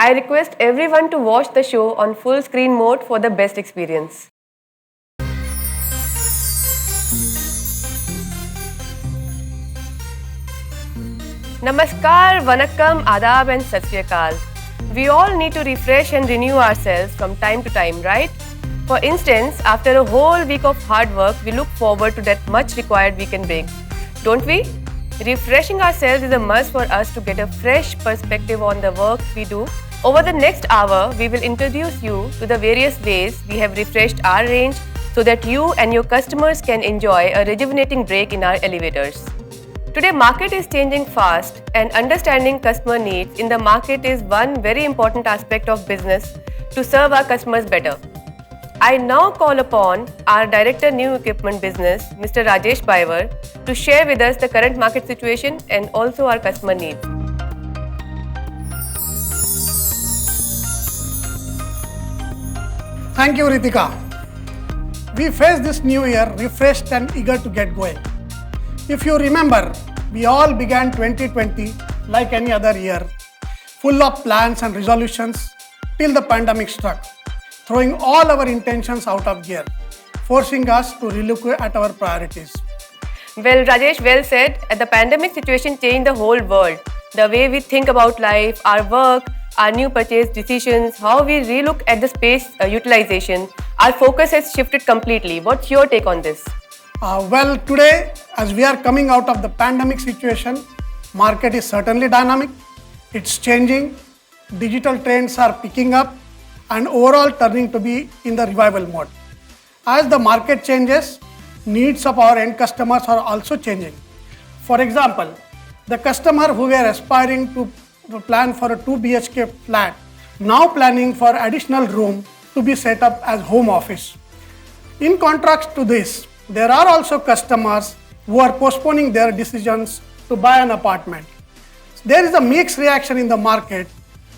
I request everyone to watch the show on full screen mode for the best experience. Namaskar, Vanakkam, Adab and Sat Sri Akal. We all need to refresh and renew ourselves from time to time, right? For instance, after a whole week of hard work, we look forward to that much required weekend break. Don't we? Refreshing ourselves is a must for us to get a fresh perspective on the work we do. Over the next hour, we will introduce you to the various ways we have refreshed our range so that you and your customers can enjoy a rejuvenating break in our elevators. Today, market is changing fast and understanding customer needs in the market is one very important aspect of business to serve our customers better. I now call upon our Director New Equipment Business, Mr. Rajesh Paivar, to share with us the current market situation and also our customer needs. Thank you, Ritika. We face this new year refreshed and eager to get going. If you remember, we all began 2020 like any other year, full of plans and resolutions till the pandemic struck, throwing all our intentions out of gear, forcing us to relook at our priorities. Well, Rajesh, well said. The pandemic situation changed the whole world. The way we think about life, our work, our new purchase decisions, how we relook at the space utilization, our focus has shifted completely. What's your take on this? Well, today, as we are coming out of the pandemic situation, market is certainly dynamic. It's changing. Digital trends are picking up and overall turning to be in the revival mode. As the market changes, needs of our end customers are also changing. For example, the customer who were aspiring to plan for a 2 BHK flat, now planning for additional room to be set up as home office. In contrast to this, there are also customers who are postponing their decisions to buy an apartment. There is a mixed reaction in the market,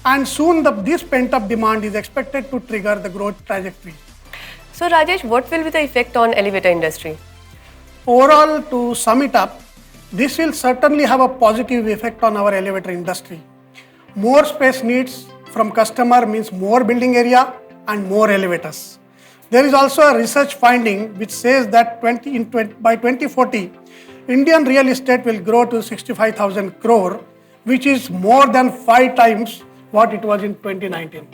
and soon this pent-up demand is expected to trigger the growth trajectory. So Rajesh, what will be the effect on elevator industry? Overall, to sum it up, this will certainly have a positive effect on our elevator industry. More space needs from customer means more building area and more elevators. There is also a research finding which says that by 2040, Indian real estate will grow to 65,000 crore, which is more than 5 times what it was in 2019.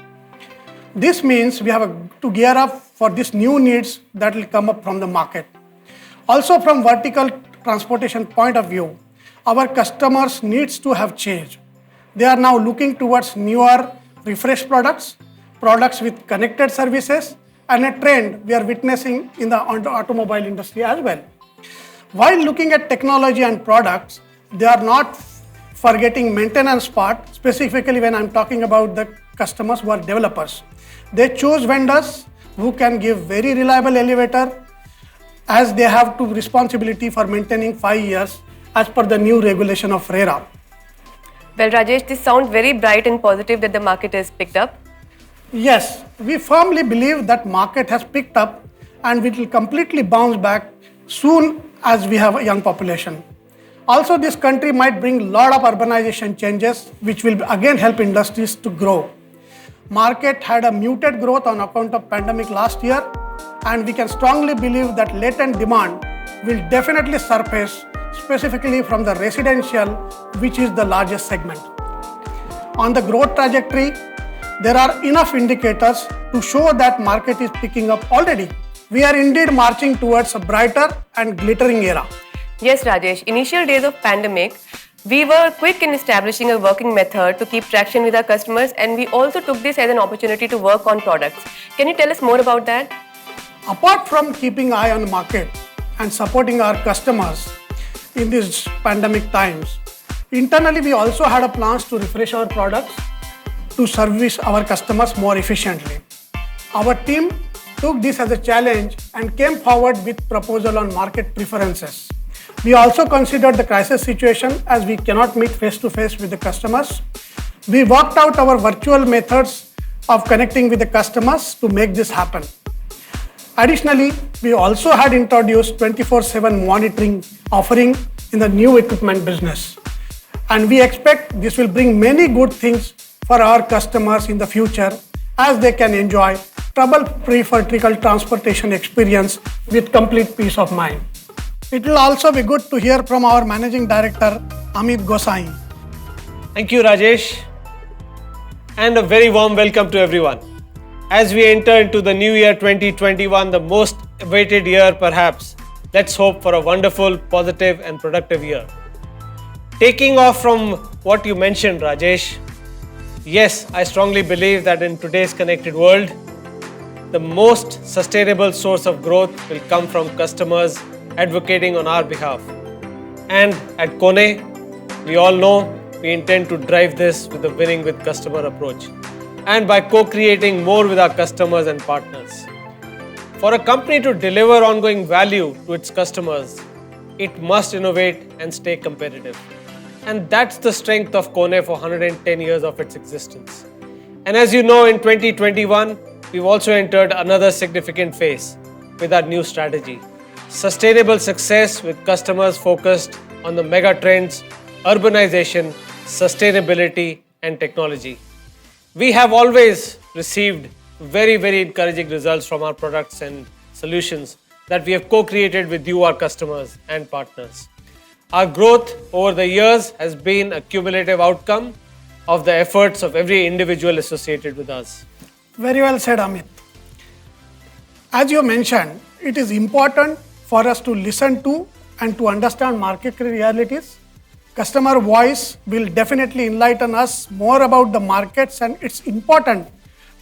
This means we have to gear up for these new needs that will come up from the market. Also, from vertical transportation point of view, our customers' needs to have changed. They are now looking towards newer, refreshed products with connected services, and a trend we are witnessing in the automobile industry as well. While looking at technology and products, they are not forgetting maintenance part, specifically when I'm talking about the customers who are developers. They choose vendors who can give very reliable elevator as they have to responsibility for maintaining 5 years as per the new regulation of RERA. Well, Rajesh, this sounds very bright and positive that the market has picked up. Yes, we firmly believe that market has picked up and it will completely bounce back soon as we have a young population. Also, this country might bring a lot of urbanization changes which will again help industries to grow. Market had a muted growth on account of pandemic last year, and we can strongly believe that latent demand will definitely surface, specifically from the residential, which is the largest segment. On the growth trajectory, there are enough indicators to show that market is picking up already. We are indeed marching towards a brighter and glittering era. Yes, Rajesh. Initial days of pandemic, we were quick in establishing a working method to keep traction with our customers, and we also took this as an opportunity to work on products. Can you tell us more about that? Apart from keeping eye on the market and supporting our customers in these pandemic times, internally we also had a plans to refresh our products to service our customers more efficiently. Our team took this as a challenge and came forward with proposal on market preferences. We also considered the crisis situation as we cannot meet face-to-face with the customers. We worked out our virtual methods of connecting with the customers to make this happen. Additionally, we also had introduced 24/7 monitoring offering in the new equipment business. And we expect this will bring many good things for our customers in the future as they can enjoy trouble-free vertical transportation experience with complete peace of mind. It will also be good to hear from our Managing Director, Amit Gosai. Thank you, Rajesh, and a very warm welcome to everyone. As we enter into the new year 2021, the most awaited year perhaps, let's hope for a wonderful, positive and productive year. Taking off from what you mentioned, Rajesh, yes, I strongly believe that in today's connected world, the most sustainable source of growth will come from customers advocating on our behalf. And at KONE, we all know we intend to drive this with a winning with customer approach and by co-creating more with our customers and partners. For a company to deliver ongoing value to its customers, it must innovate and stay competitive. And that's the strength of KONE for 110 years of its existence. And as you know, in 2021, we've also entered another significant phase with our new strategy. Sustainable success with customers focused on the mega trends, urbanization, sustainability and technology. We have always received very encouraging results from our products and solutions that we have co-created with you, our customers and partners. Our growth over the years has been a cumulative outcome of the efforts of every individual associated with us. Very well said, Amit. As you mentioned, it is important for us to listen to and to understand market realities. Customer voice will definitely enlighten us more about the markets, and it's important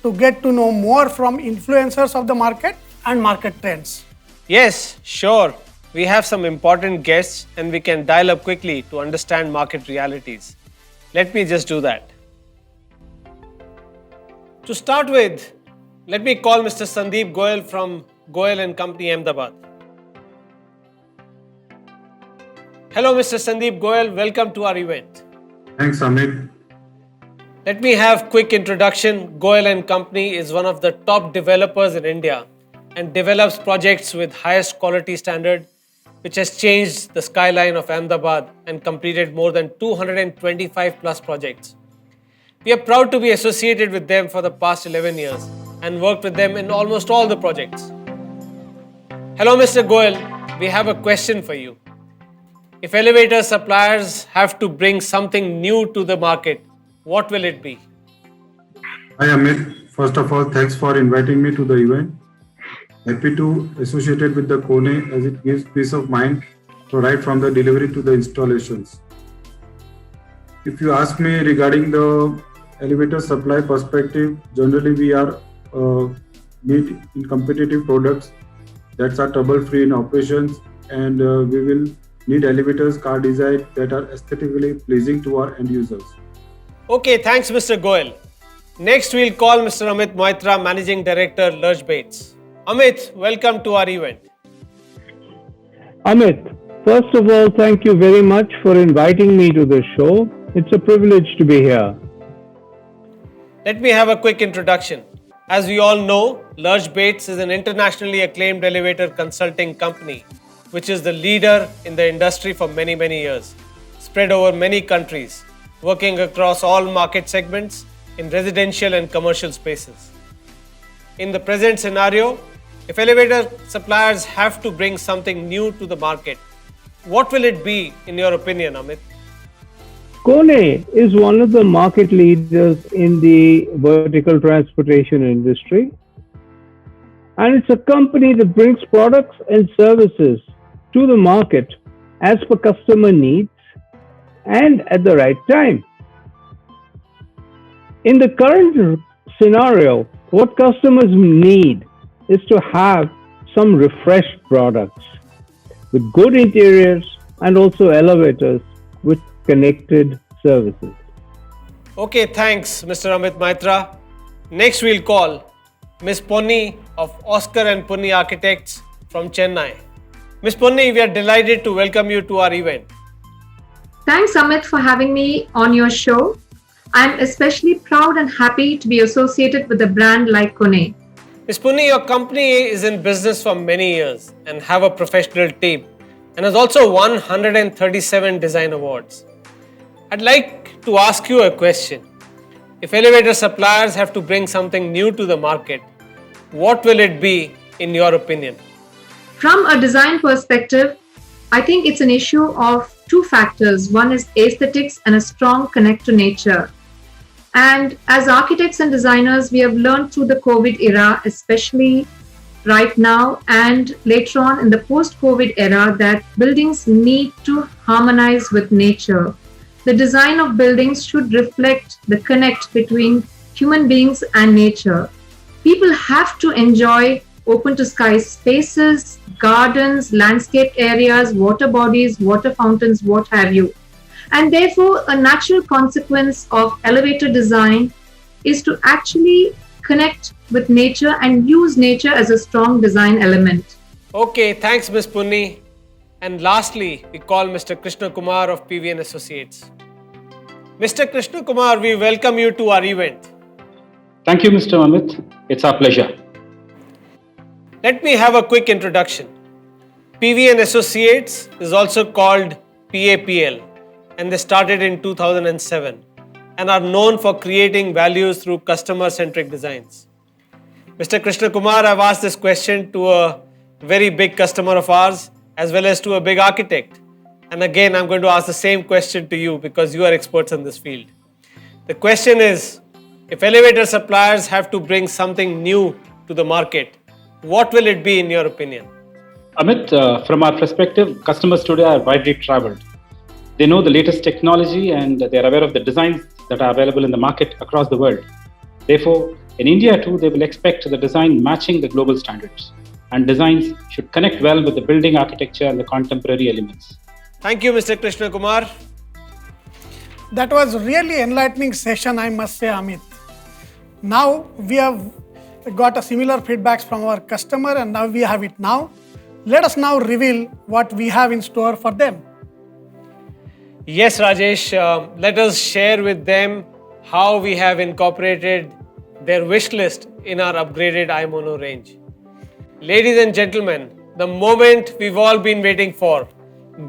to get to know more from influencers of the market and market trends. Yes, sure. We have some important guests and we can dial up quickly to understand market realities. Let me just do that. To start with, let me call Mr. Sandeep Goyal from Goyal and Company, Ahmedabad. Hello, Mr. Sandeep Goyal. Welcome to our event. Thanks, Amit. Let me have quick introduction. Goyal and Company is one of the top developers in India and develops projects with highest quality standard, which has changed the skyline of Ahmedabad and completed more than 225 plus projects. We are proud to be associated with them for the past 11 years and worked with them in almost all the projects. Hello, Mr. Goyal. We have a question for you. If elevator suppliers have to bring something new to the market, what will it be? Hi, Amit. First of all, thanks for inviting me to the event. Happy to associate with the KONE as it gives peace of mind, so right from the delivery to the installations. If you ask me regarding the elevator supply perspective, generally we are meet in competitive products that are trouble-free in operations, and we will need elevators, car design that are aesthetically pleasing to our end users. Okay, thanks, Mr. Goyal. Next, we'll call Mr. Amit Moitra, Managing Director, Lurch Bates. Amit, welcome to our event. Amit, first of all, thank you very much for inviting me to this show. It's a privilege to be here. Let me have a quick introduction. As we all know, Lurch Bates is an internationally acclaimed elevator consulting company, which is the leader in the industry for many years, spread over many countries, working across all market segments in residential and commercial spaces. In the present scenario, if elevator suppliers have to bring something new to the market, what will it be in your opinion, Amit? KONE is one of the market leaders in the vertical transportation industry, and it's a company that brings products and services to the market as per customer needs and at the right time. In the current scenario, what customers need is to have some refreshed products with good interiors and also elevators with connected services. Okay, thanks, Mr. Amit Maitra. Next, we'll call Ms. Ponni of Oscar and Ponni Architects from Chennai. Ms. Ponni, we are delighted to welcome you to our event. Thanks, Amit, for having me on your show. I'm especially proud and happy to be associated with a brand like KONE. Ms. Ponni, your company is in business for many years and have a professional team and has also won 137 design awards. I'd like to ask you a question. If elevator suppliers have to bring something new to the market, what will it be in your opinion? From a design perspective, I think it's an issue of two factors. One is aesthetics and a strong connect to nature. And as architects and designers, we have learned through the COVID era, especially right now and later on in the post-COVID era, that buildings need to harmonize with nature. The design of buildings should reflect the connect between human beings and nature. People have to enjoy open to sky spaces, gardens, landscaped areas, water bodies, water fountains, what have you. And therefore, a natural consequence of elevator design is to actually connect with nature and use nature as a strong design element. Okay, thanks Ms. Punni. And lastly, we call Mr. Krishna Kumar of PV & Associates. Mr. Krishna Kumar, we welcome you to our event. Thank you, Mr. Amit. It's our pleasure. Let me have a quick introduction. PV & Associates is also called PAPL, and they started in 2007 and are known for creating values through customer-centric designs. Mr. Krishna Kumar, I've asked this question to a very big customer of ours as well as to a big architect. And again, I'm going to ask the same question to you because you are experts in this field. The question is, if elevator suppliers have to bring something new to the market, what will it be in your opinion? Amit, from our perspective, customers today are widely traveled. They know the latest technology and they are aware of the designs that are available in the market across the world. Therefore, in India too, they will expect the design matching the global standards. And designs should connect well with the building architecture and the contemporary elements. Thank you, Mr. Krishna Kumar. That was really enlightening session, I must say, Amit. Now we have got a similar feedbacks from our customer and now we have it now. Let us now reveal what we have in store for them. Yes, Rajesh, let us share with them how we have incorporated their wish list in our upgraded iMono range. Ladies and gentlemen, the moment we've all been waiting for.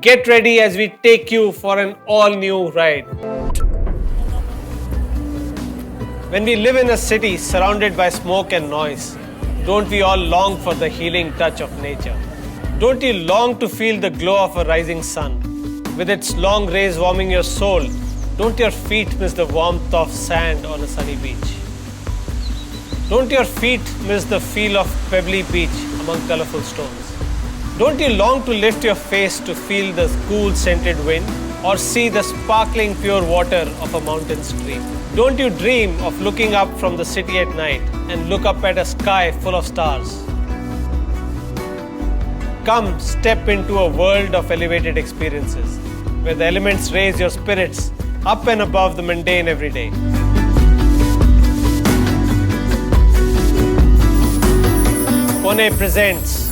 Get ready as we take you for an all-new ride. When we live in a city surrounded by smoke and noise, don't we all long for the healing touch of nature? Don't you long to feel the glow of a rising sun? With its long rays warming your soul, don't your feet miss the warmth of sand on a sunny beach? Don't your feet miss the feel of pebbly beach among colorful stones? Don't you long to lift your face to feel the cool scented wind or see the sparkling pure water of a mountain stream? Don't you dream of looking up from the city at night and look up at a sky full of stars? Come step into a world of elevated experiences where the elements raise your spirits up and above the mundane every day. KONE presents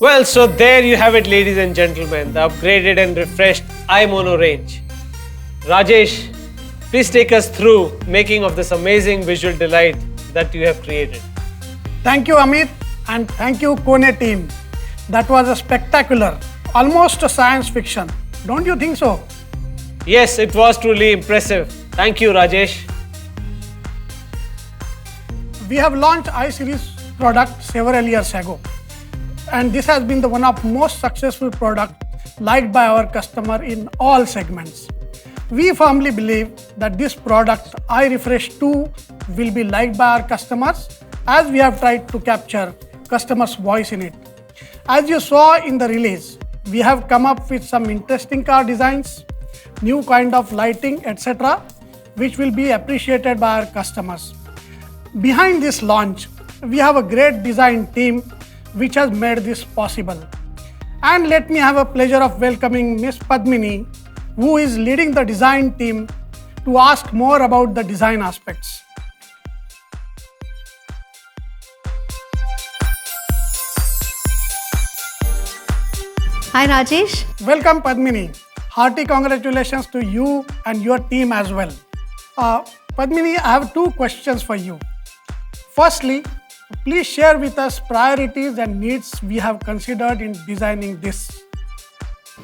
Well, so there you have it, ladies and gentlemen, the upgraded and refreshed iMono range. Rajesh, please take us through making of this amazing visual delight that you have created. Thank you, Amit, and thank you, KONE team. That was a spectacular, almost a science fiction. Don't you think so? Yes, it was truly impressive. Thank you, Rajesh. We have launched iSeries product several years ago, and this has been the one of most successful product liked by our customer in all segments. We firmly believe that this product iREFRESH 2 will be liked by our customers, as we have tried to capture customers' voice in it. As you saw in the release, we have come up with some interesting car designs, new kind of lighting, etc., which will be appreciated by our customers. Behind this launch, we have a great design team which has made this possible. And let me have a pleasure of welcoming Ms. Padmini, who is leading the design team, to ask more about the design aspects. Hi Rajesh. Welcome, Padmini. Hearty congratulations to you and your team as well. Padmini, I have two questions for you. Firstly, please share with us priorities and needs we have considered in designing this.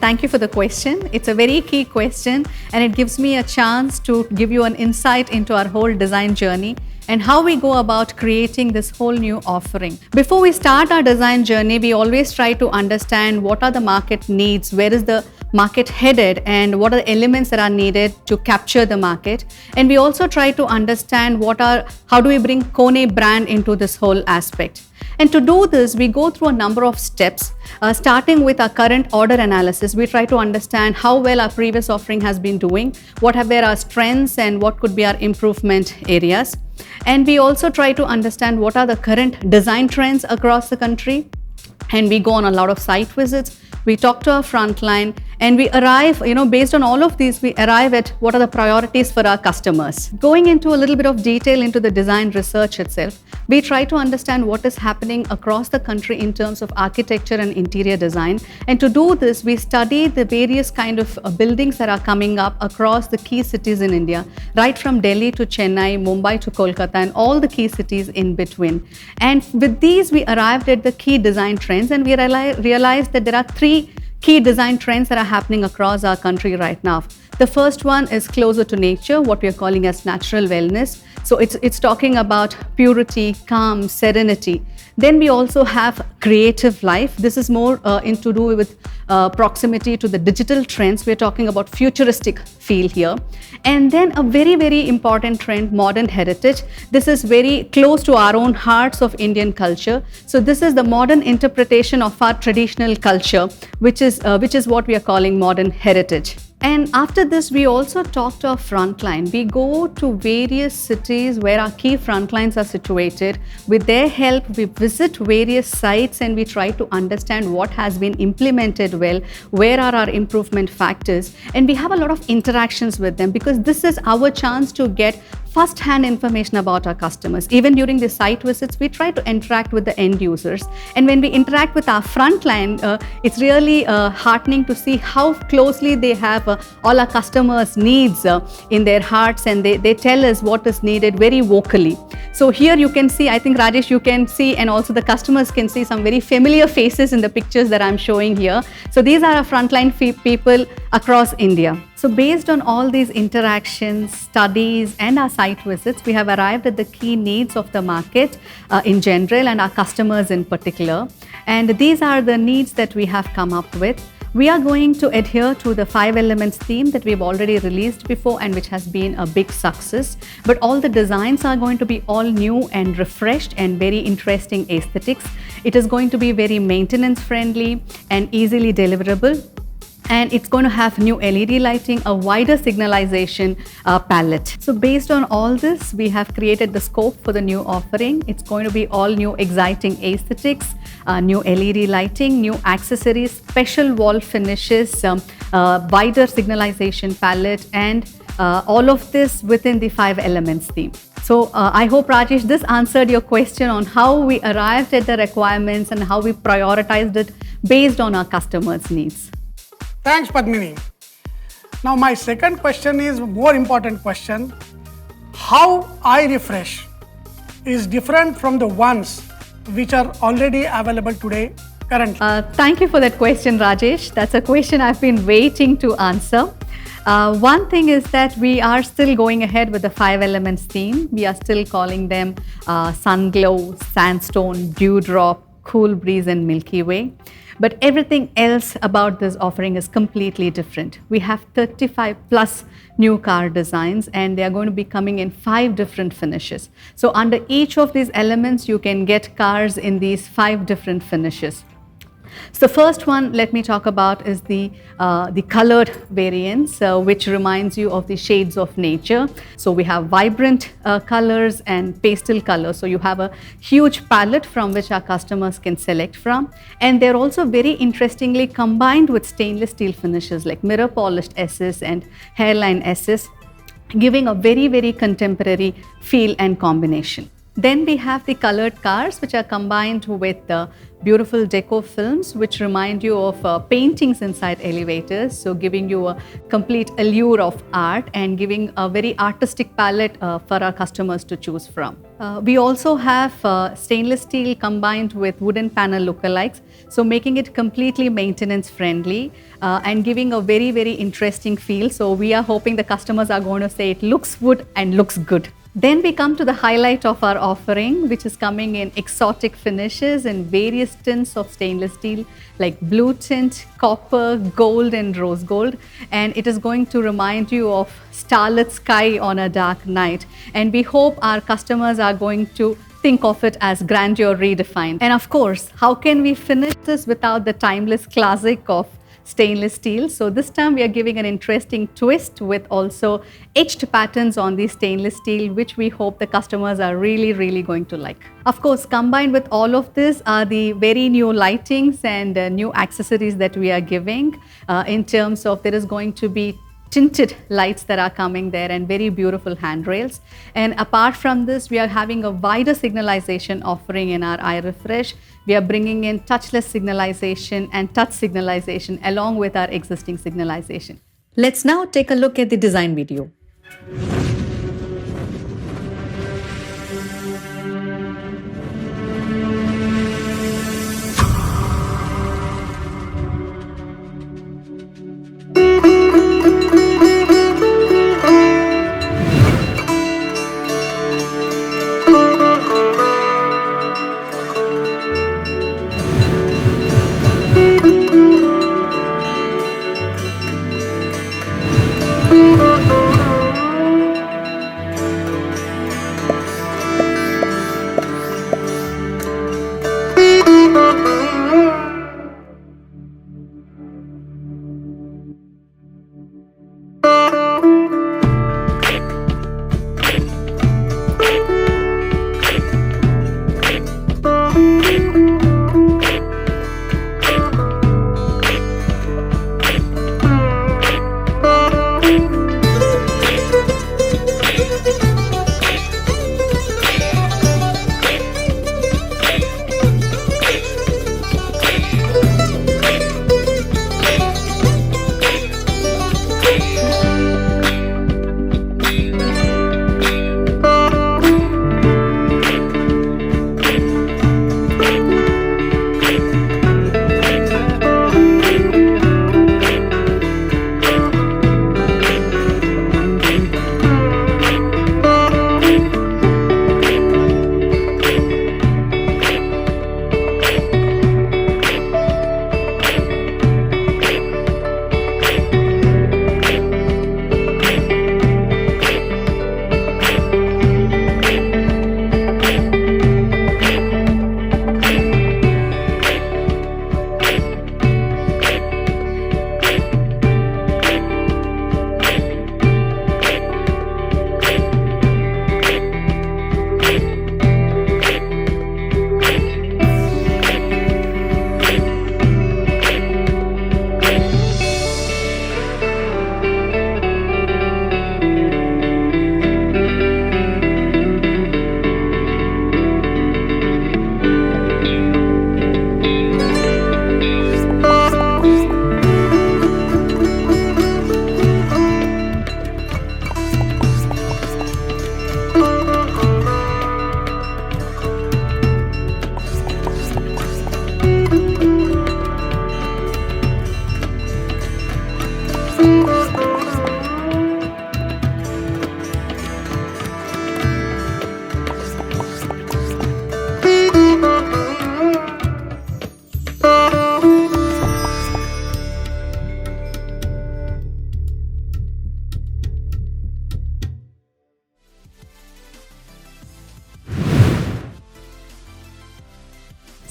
Thank you for the question. It's a very key question and it gives me a chance to give you an insight into our whole design journey and how we go about creating this whole new offering. Before we start our design journey, we always try to understand what are the market needs, where is the market headed, and what are the elements that are needed to capture the market. And we also try to understand how do we bring KONE brand into this whole aspect. And to do this, we go through a number of steps, starting with our current order analysis. We try to understand how well our previous offering has been doing, what have been our strengths and what could be our improvement areas. And we also try to understand what are the current design trends across the country. And we go on a lot of site visits. We talk to our frontline and we arrive, based on all of these, we arrive at what are the priorities for our customers. Going into a little bit of detail into the design research itself, we try to understand what is happening across the country in terms of architecture and interior design. And to do this, we study the various kind of buildings that are coming up across the key cities in India, right from Delhi to Chennai, Mumbai to Kolkata, and all the key cities in between. And with these, we arrived at the key design trends, and we realized that there are three key design trends that are happening across our country right now. The first one is closer to nature, what we are calling as natural wellness. So it's talking about purity, calm, serenity. Then we also have creative life. This is more to do with proximity to the digital trends. We're talking about futuristic feel here. And then a very, very important trend, modern heritage. This is very close to our own hearts of Indian culture. So this is the modern interpretation of our traditional culture, which is what we are calling modern heritage. And after this, we also talk to our frontline. We go to various cities where our key frontlines are situated. With their help, we visit various sites and we try to understand what has been implemented well, where are our improvement factors, and we have a lot of interactions with them because this is our chance to get first-hand information about our customers. Even during the site visits, we try to interact with the end users. And when we interact with our frontline, it's really heartening to see how closely they have all our customers' needs in their hearts, and they tell us what is needed very vocally. So here you can see, I think Rajesh, you can see, and also the customers can see some very familiar faces in the pictures that I'm showing here. So these are our frontline people across India. So based on all these interactions, studies, and our site visits, we have arrived at the key needs of the market in general and our customers in particular. And these are the needs that we have come up with. We are going to adhere to the 5 elements theme that we've already released before and which has been a big success. But all the designs are going to be all new and refreshed and very interesting aesthetics. It is going to be very maintenance friendly and easily deliverable. And it's going to have new LED lighting, a wider signalization palette. So based on all this, we have created the scope for the new offering. It's going to be all new exciting aesthetics, new LED lighting, new accessories, special wall finishes, wider signalization palette, and all of this within the 5 elements theme. So I hope, Rajesh, this answered your question on how we arrived at the requirements and how we prioritized it based on our customers' needs. Thanks, Padmini. Now, my second question is a more important question. How iREFRESH is different from the ones which are already available today currently? Thank you for that question, Rajesh. That's a question I've been waiting to answer. One thing is that we are still going ahead with the 5 elements theme. We are still calling them sun glow, sandstone, dewdrop, cool breeze, and Milky Way. But everything else about this offering is completely different. We have 35 plus new car designs, and they are going to be coming in 5 different finishes. So under each of these elements, you can get cars in these 5 different finishes. So the first one, let me talk about, is the colored variants, which reminds you of the shades of nature. So we have vibrant colors and pastel colors. So you have a huge palette from which our customers can select from. And they're also very interestingly combined with stainless steel finishes like mirror polished SS and hairline SS, giving a very, very contemporary feel and combination. Then we have the colored cars, which are combined with beautiful deco films, which remind you of paintings inside elevators. So giving you a complete allure of art and giving a very artistic palette for our customers to choose from. We also have stainless steel combined with wooden panel lookalikes, so making it completely maintenance friendly and giving a very, very interesting feel. So we are hoping the customers are going to say it looks wood and looks good. Then we come to the highlight of our offering, which is coming in exotic finishes in various tints of stainless steel like blue tint, copper, gold and rose gold. And it is going to remind you of starlit sky on a dark night. And we hope our customers are going to think of it as grandeur redefined. And of course, how can we finish this without the timeless classic of stainless steel? So this time we are giving an interesting twist with also etched patterns on the stainless steel, which we hope the customers are really, really going to like. Of course, combined with all of this are the very new lightings and new accessories that we are giving in terms of there is going to be tinted lights that are coming there and very beautiful handrails. And apart from this, we are having a wider signalization offering in our iREFRESH. We are bringing in touchless signalization and touch signalization along with our existing signalization. Let's now take a look at the design video.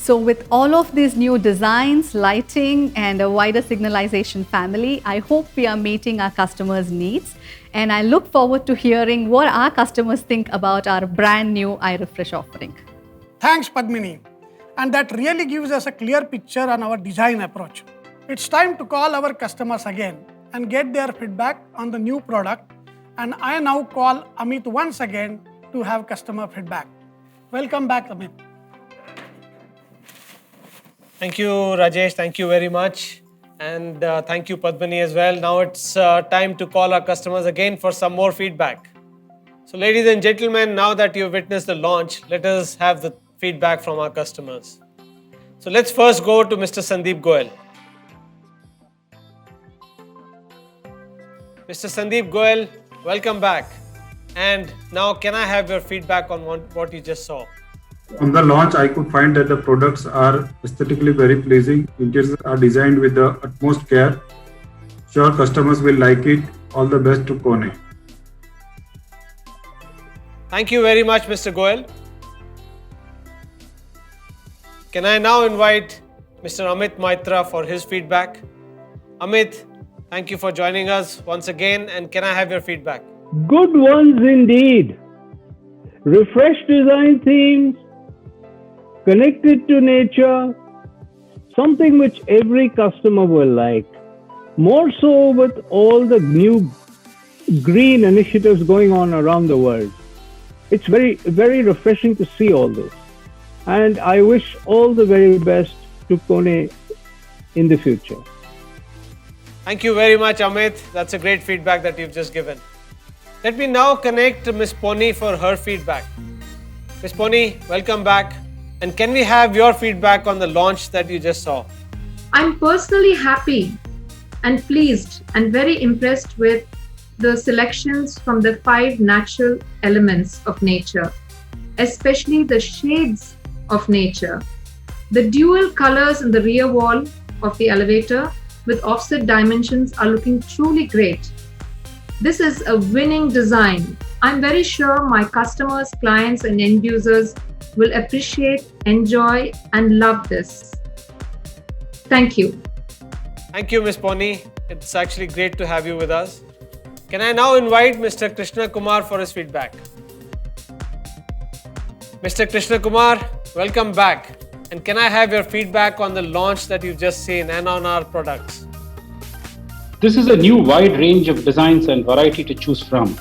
So with all of these new designs, lighting and a wider signalization family, I hope we are meeting our customers' needs. And I look forward to hearing what our customers think about our brand new iREFRESH offering. Thanks, Padmini. And that really gives us a clear picture on our design approach. It's time to call our customers again and get their feedback on the new product. And I now call Amit once again to have customer feedback. Welcome back, Amit. Thank you, Rajesh. Thank you very much. And thank you, Padmini, as well. Now it's time to call our customers again for some more feedback. So, ladies and gentlemen, now that you've witnessed the launch, let us have the feedback from our customers. So, let's first go to Mr. Sandeep Goel. Mr. Sandeep Goel, welcome back. And now, can I have your feedback on what you just saw? On the launch, I could find that the products are aesthetically very pleasing. Interiors are designed with the utmost care. Sure, customers will like it. All the best to KONE. Thank you very much, Mr. Goel. Can I now invite Mr. Amit Maitra for his feedback? Amit, thank you for joining us once again, and can I have your feedback? Good ones indeed. Refreshed design themes, connected to nature, something which every customer will like. More so with all the new green initiatives going on around the world. It's very, very refreshing to see all this. And I wish all the very best to KONE in the future. Thank you very much, Amit. That's a great feedback that you've just given. Let me now connect Ms. Pony for her feedback. Ms. Pony, welcome back. And can we have your feedback on the launch that you just saw? I'm personally happy and pleased and very impressed with the selections from the 5 natural elements of nature, especially the shades of nature. The dual colors in the rear wall of the elevator with offset dimensions are looking truly great. This is a winning design. I'm very sure my customers, clients, and end users will appreciate, enjoy, and love this. Thank you. Thank you, Ms. Pony. It's actually great to have you with us. Can I now invite Mr. Krishna Kumar for his feedback? Mr. Krishna Kumar, welcome back. And can I have your feedback on the launch that you've just seen and on our products? This is a new wide range of designs and variety to choose from.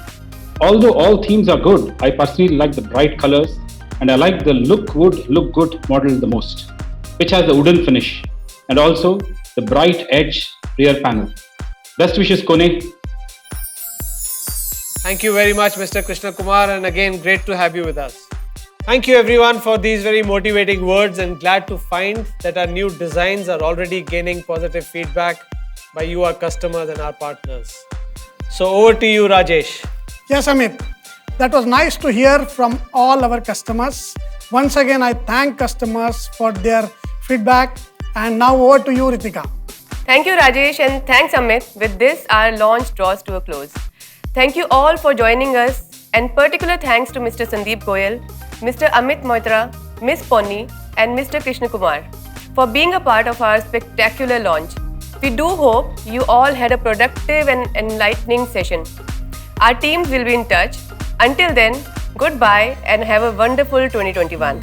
Although all themes are good, I personally like the bright colors and I like the look good model the most, which has the wooden finish and also the bright edge rear panel. Best wishes, KONE. Thank you very much, Mr. Krishna Kumar, and again, great to have you with us. Thank you everyone for these very motivating words, and glad to find that our new designs are already gaining positive feedback by you, our customers and our partners. So over to you, Rajesh. Yes, Amit. That was nice to hear from all our customers. Once again, I thank customers for their feedback. And now over to you, Ritika. Thank you, Rajesh, and thanks, Amit. With this, our launch draws to a close. Thank you all for joining us, and particular thanks to Mr. Sandeep Goel, Mr. Amit Moitra, Ms. Ponni, and Mr. Krishna Kumar for being a part of our spectacular launch. We do hope you all had a productive and enlightening session. Our teams will be in touch. Until then, goodbye and have a wonderful 2021.